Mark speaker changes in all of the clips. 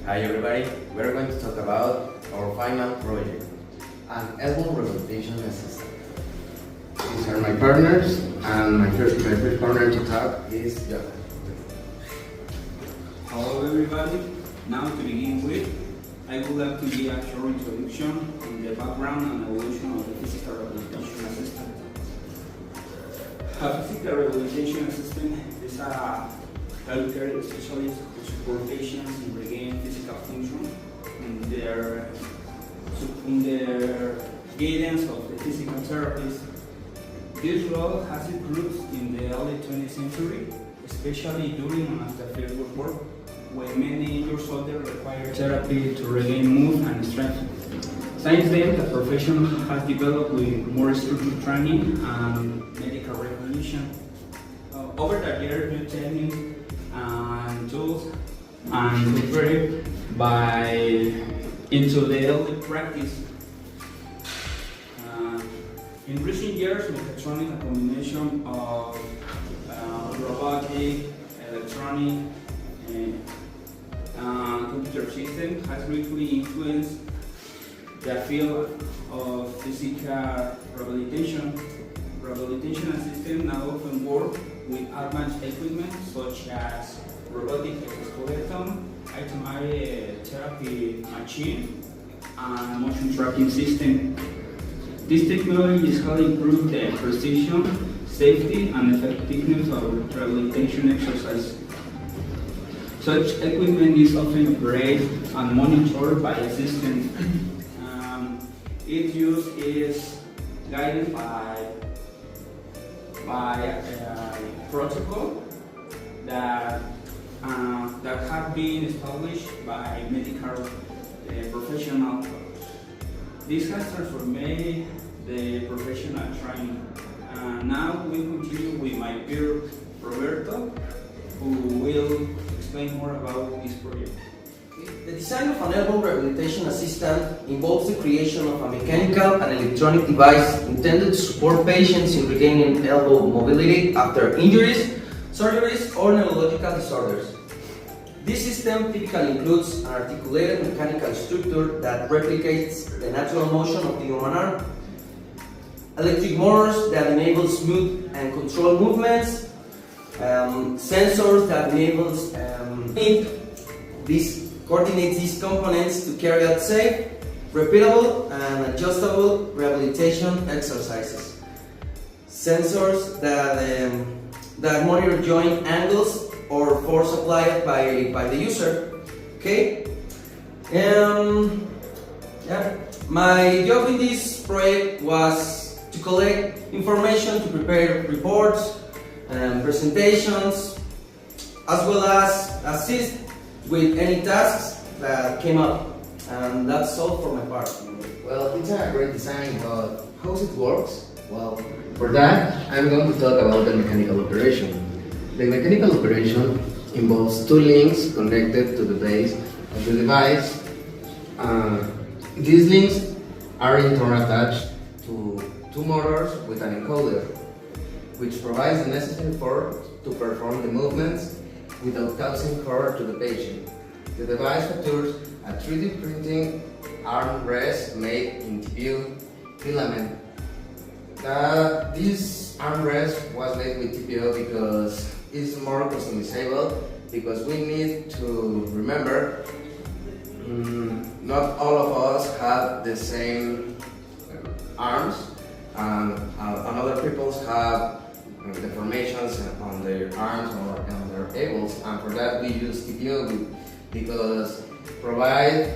Speaker 1: Hi everybody, we're going to talk about our final project, an elbow rehabilitation assistant. These are my partners, and my first partner to talk is Johan.
Speaker 2: Hello everybody, now to begin with, I would like to give a short introduction on the background and evolution of the physical rehabilitation assistant. A physical rehabilitation assistant is a healthcare specialist who supports patients in regaining physical function in their guidance of the physical therapists. This role has its roots in the early 20th century, especially during and after First World War, when many injured soldiers required therapy to regain mood and strength. Since then, the profession has developed with more structured training and medical recognition. Over the years, new techniques and tools and prepared by into the daily practice. In recent years, mechatronic, a combination of robotic, electronic, and computer system has greatly influenced the field of physical rehabilitation. Rehabilitation assistants now often work with advanced equipment such as robotic exoskeleton, automated therapy machine, and motion tracking system. This technology has helped improve the precision, safety, and effectiveness of rehabilitation exercise. Such equipment is often operated and monitored by assistants. Its use is guided by a protocol that have been established by medical professionals. This has transformed the professional training. Now we continue with my peer Roberto, who will explain more about this project.
Speaker 3: The design of an elbow rehabilitation assistant involves the creation of a mechanical and electronic device intended to support patients in regaining elbow mobility after injuries, surgeries, or neurological disorders. This system typically includes an articulated mechanical structure that replicates the natural motion of the human arm, electric motors that enable smooth and controlled movements, sensors that enables this coordinates these components to carry out safe, repeatable, and adjustable rehabilitation exercises. Sensors that monitor joint angles or force applied by the user. Okay. My job in this project was to collect information to prepare reports and presentations, as well as assist with any tasks that came up. And that's all for my part.
Speaker 1: Well, it's a great design, but how it works? Well, for that, I'm going to talk about the mechanical operation. The mechanical operation involves two links connected to the base of the device. These links are in turn attached to two motors with an encoder, which provides the necessary force to perform the movements without causing hurt to the patient. The device features a 3D printing armrest made in TPU filament. This armrest was made with TPU because it's more customizable, because we need to remember not all of us have the same arms, and other people have deformations on their arms or on their elbows, and for that we use TPU because provide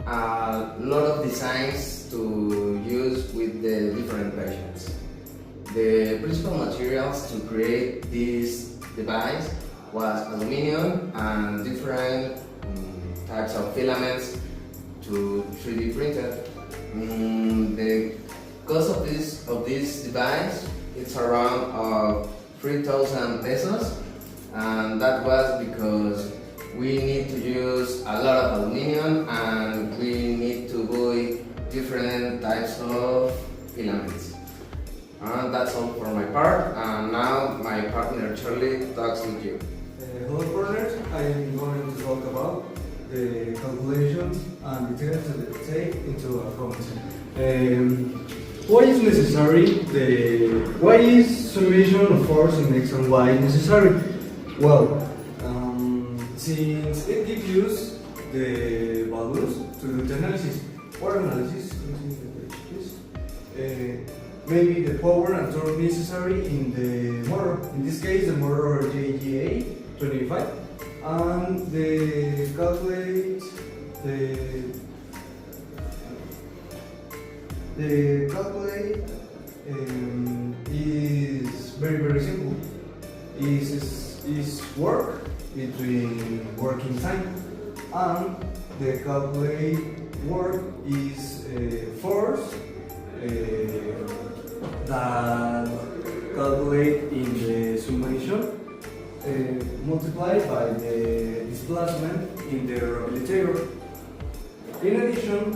Speaker 1: a lot of designs to use with the different patients. The principal materials to create this device was aluminum and different types of filaments to 3D printed. The cost of this device it's around 3,000 pesos, and that was because we need to use a lot of aluminum and we need to buy different types of filaments. And that's all for my part, and now my partner Charlie talks with you.
Speaker 4: Hello partners, I am going to talk about the calculations and details to take into account. Why is necessary why is summation of force in X and Y necessary? Well, since it gives you the values to do the analysis. For analysis, maybe the power and torque necessary in the motor. In this case, the motor JGA 25, and the calculate is very simple. Is work between working time, and the calculate work is force that calculate in the summation multiplied by the displacement in the rehabilitator. In addition,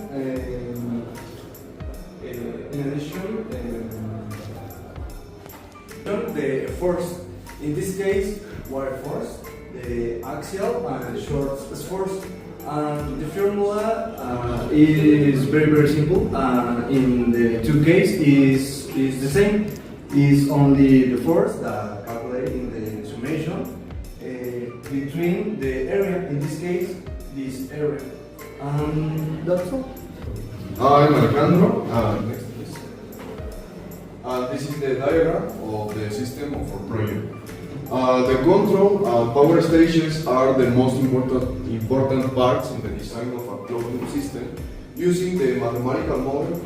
Speaker 4: the force, in this case, wire force, the axial and the short force. And the formula is very simple. In the two cases is the same. Is only the force that calculate in the summation between the area. In this case, this area. That's all.
Speaker 5: I'm Alejandro. Next, please. This is the diagram of the system of our project. The control and power stations are the most important parts in the design of a closed-loop system using the mathematical model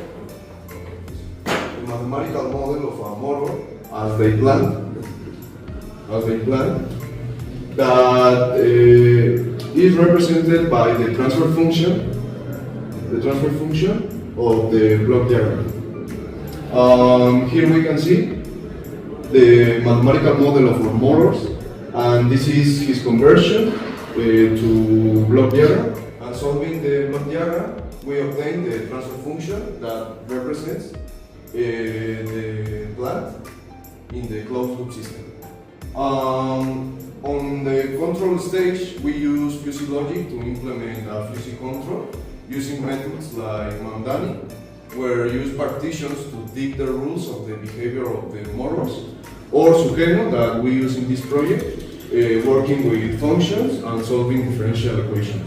Speaker 5: of a motor as they plan that is represented by the transfer function of the block diagram. Here we can see the mathematical model of our motors, and this is his conversion to block diagram. And solving the block diagram, we obtain the transfer function that represents the plant in the closed loop system. On the control stage, we use fuzzy logic to implement a fuzzy control using methods like Mandani, where use partitions to dig the rules of the behavior of the motors, or Sugeno that we use in this project, working with functions and solving differential equations.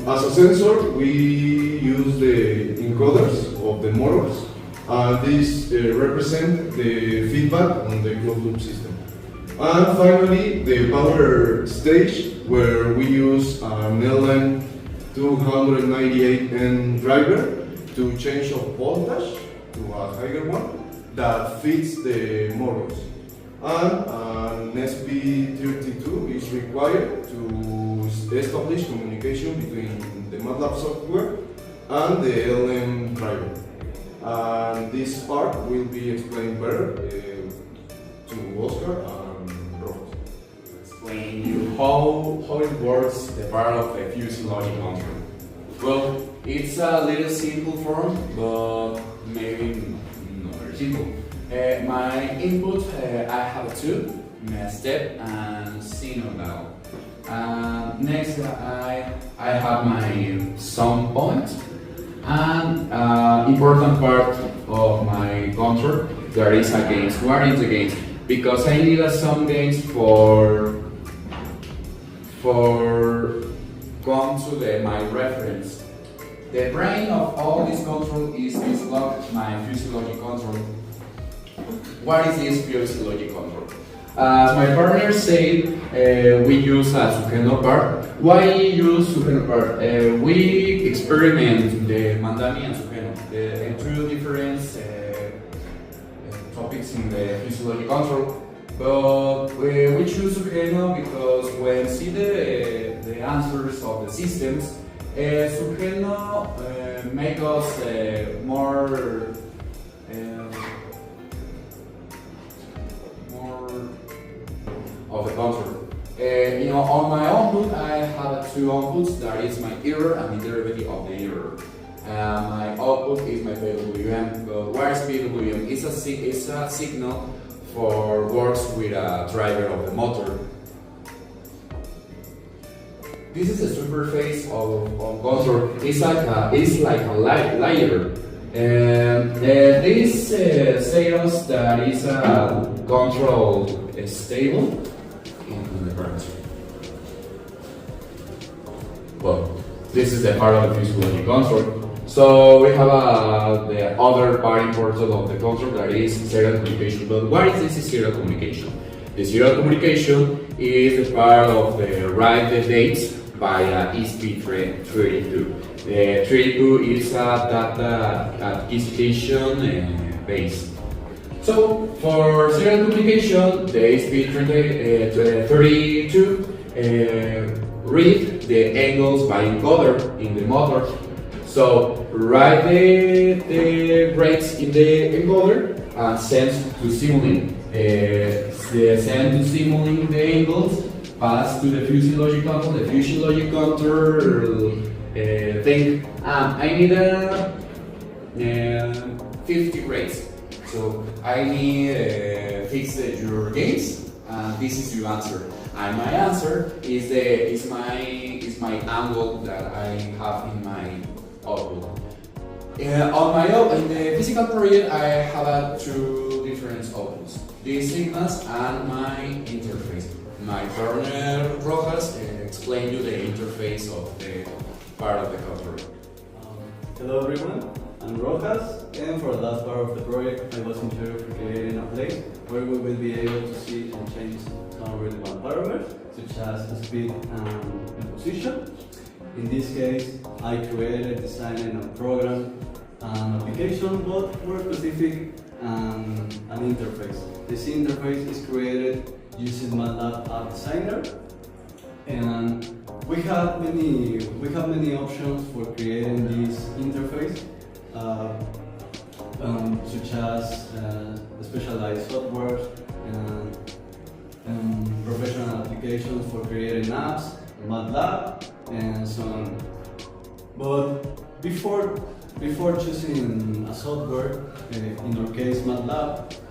Speaker 5: As a sensor, we use the encoders of the motors, and these represent the feedback on the closed loop system. And finally, the power stage, where we use an LM298N driver to change of voltage to a higher one that fits the motors. And an SP32 is required to establish communication between the MATLAB software and the LM driver. And this part will be explained better to Oscar and Robert.
Speaker 6: Explain you how it works, the part of the fuzzy logic control. Well, it's a little simple form, but maybe not very simple. My input, I have two, step and signal. Next, I have my sum point, and important part of my control, there is a gains. What is the gains? Because I need some gains for come to my reference. The brain of all this control is this block, my fuzzy logic control. What is this fuzzy logic control? As my partner said, we use a Sugeno part. Why use Sugeno part? We experiment the Mandani and Sugeno, the two different topics in the fuzzy logic control. But we choose Sugeno because when see the answers of the systems, Sugeno make us more of the control. On my output, I have two outputs. That is my error and the derivative of the error. My output is my PWM. But where is PWM? It's a signal for works with a driver of the motor. this is the superface of control. It's like a layer. And this says that is a control stable in the current. Well, this is the part of the physiological control. So we have the other part important of the control, that is serial communication. But what is this serial communication? The serial communication is the part of the write the dates by ESP32. The 32 is a data acquisition base. So for serial communication, the ESP32 read the angles by encoder in the motor. So write the rates in the encoder and send to Simulink. Send to Simulink the angles, pass to the physiologic control. The physiologic control think I need 50 rates. So I need fix your gains, and this is your answer. And my answer is my angle that I have in my output. In the physical project, I have two different outputs: these signals and my interface. My partner Rojas explained you the interface of the part of the controller.
Speaker 7: Hello everyone, I'm Rojas, and for the last part of the project, I was in charge of creating a place where we will be able to see and change some relevant parameters, such as the speed and position. In this case, I created, designed, and programmed an application, but more specific, an interface. This interface is created using MATLAB App Designer, and we have many options for creating this interface, such as specialized software and professional applications for creating apps, MATLAB, and so on. But before choosing a software, in our case MATLAB,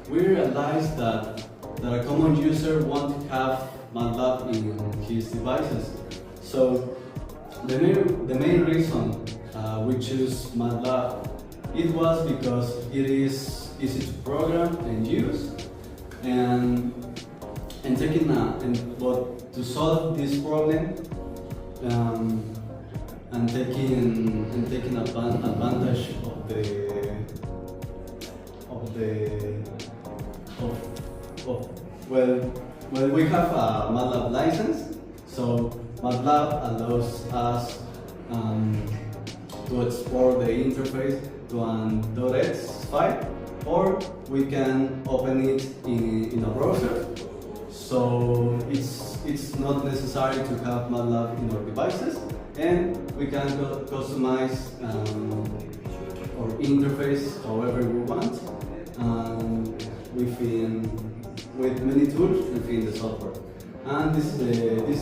Speaker 7: we realized that a common user wants to have MATLAB in his devices. So the main reason we choose MATLAB, it was because it is easy to program and use, but to solve this problem and taking advantage well, we have a MATLAB license, so MATLAB allows us to export the interface to an .x file, or we can open it in a browser. So it's not necessary to have MATLAB in our devices, and we can customize our interface however we want, with many tools within the software. And this is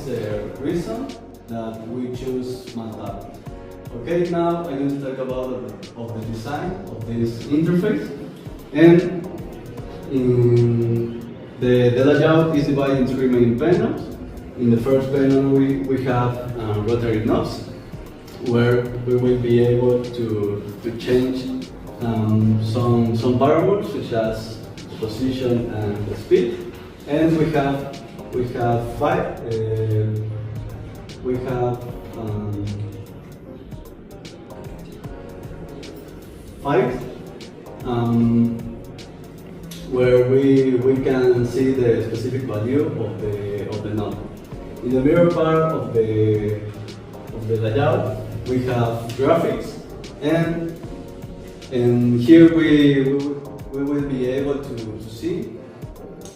Speaker 7: the reason that we choose MATLAB. Okay, now I'm going to talk about the design of this interface. And the layout is divided in three main panels. In the first panel, we have rotary knobs, where we will be able to change some parameters such as position and the speed. And we have five where we can see the specific value of the knob. In the middle part of the layout, we have graphics, and here we will be able to see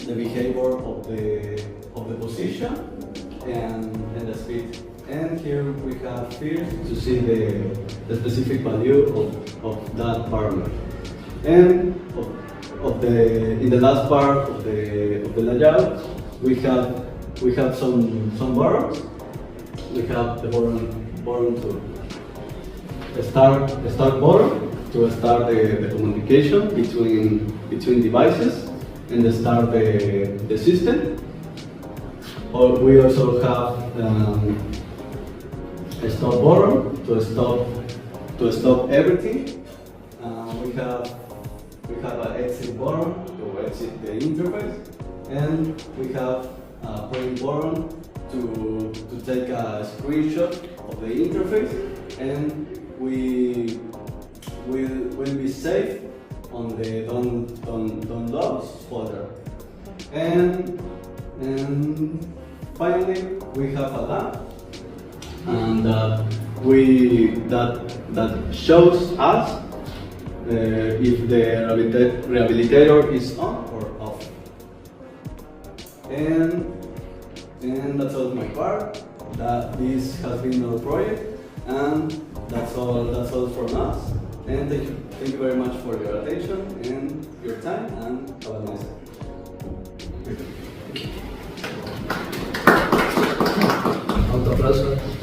Speaker 7: the behavior of the position and the speed. And here we have fields to see the specific value of that parameter. And in the last part of the layout, we have some buttons. We have the button to start button to start the communication between devices and to start the system. Or we also have stop button to stop everything. We have an exit button to exit the interface, and we have a print button to take a screenshot of the interface, and we will be saved on the don't logs folder. And finally, we have a lab, and that shows us if the rehabilitator is on or off. And that's all my part. That this has been our project, and that's all from us. And thank you very much for your attention and your time, and have a nice day.
Speaker 1: Aplauso.